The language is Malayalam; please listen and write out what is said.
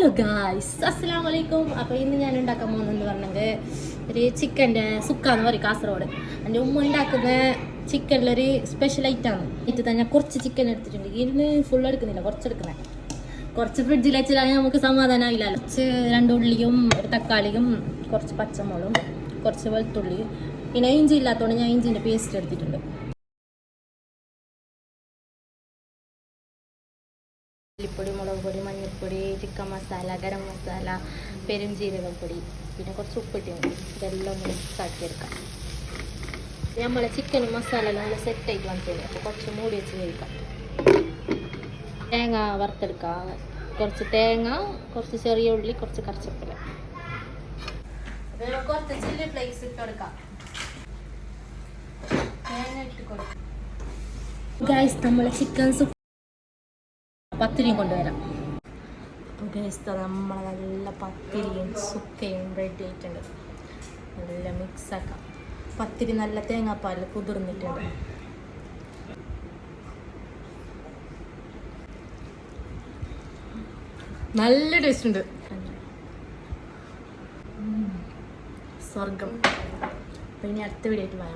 ഹലോ ഗായ്സ്, അസ്സലാമു അലൈക്കും. അപ്പോൾ ഇന്ന് ഞാൻ ഉണ്ടാക്കാൻ പോകുന്നതെന്ന് പറഞ്ഞെങ്കിൽ ഒരു ചിക്കൻ്റെ സുക്കാന്ന് പറയും കാസർഗോഡ്. എൻ്റെ ഉമ്മ ഉണ്ടാക്കുന്ന ചിക്കനിലൊരു സ്പെഷ്യൽ ഐറ്റമാണ്. ഇത് തന്നെ കുറച്ച് ചിക്കൻ എടുത്തിട്ടുണ്ട്. ഇതിന് ഫുൾ എടുക്കുന്നില്ല, കുറച്ചെടുക്കുന്നത്. കുറച്ച് ഫ്രിഡ്ജിൽ വെച്ചാൽ നമുക്ക് സമാധാനമില്ലല്ലോ. കുറച്ച് 2 ഉള്ളിയും ഒരു തക്കാളിയും കുറച്ച് പച്ചമുളകും കുറച്ച് വെളുത്തുള്ളി, പിന്നെ ഇഞ്ചി ഇല്ലാത്തതുകൊണ്ട് ഞാൻ ഇഞ്ചിൻ്റെ പേസ്റ്റ് എടുത്തിട്ടുണ്ട്. മല്ലിപ്പൊടി, മുളക് പൊടി, മഞ്ഞൾപ്പൊടി, ചിക്കൻ മസാല, ഗരം മസാല, പെരുംജീരകം പൊടി, പിന്നെ കുറച്ച് ഉപ്പിട്ട് മതി. ഇതെല്ലാം ഒന്ന് മിക്സ് ആക്കിയെടുക്കാം. നമ്മളെ ചിക്കനും മസാല എല്ലാം നല്ല സെറ്റായിട്ട് വന്നിട്ടുണ്ട്. അപ്പോൾ കുറച്ച് മൂടി വെച്ച് കഴിക്കാം. തേങ്ങ വറുത്തെടുക്കാം. കുറച്ച് തേങ്ങ, കുറച്ച് ചെറിയ ഉള്ളി, കുറച്ച് കറിച്ചപ്പില, കുറച്ച് ചില്ലി ഫ്ലേക്സ് ഇട്ടെടുക്കാം. തേങ്ങ ഇട്ട് കൊടുക്കാം. ഗൈസ്, നമ്മളെ ചിക്കൻ പത്തിരിയും കൊണ്ടുവരാം. അപ്പോൾ ഗൈസ്, നമ്മൾ നല്ല പത്തിരിയും സുക്കയും റെഡി ആയിട്ടുണ്ട്. നല്ല മിക്സാക്കാം. പത്തിരി നല്ല തേങ്ങാപ്പാൽ കുതിർന്നിട്ടുണ്ട്. നല്ല ടേസ്റ്റ് ഉണ്ട്, സ്വർഗം. അപ്പോൾ ഇനി അടുത്ത വീഡിയോ ആയിട്ട് വരാം.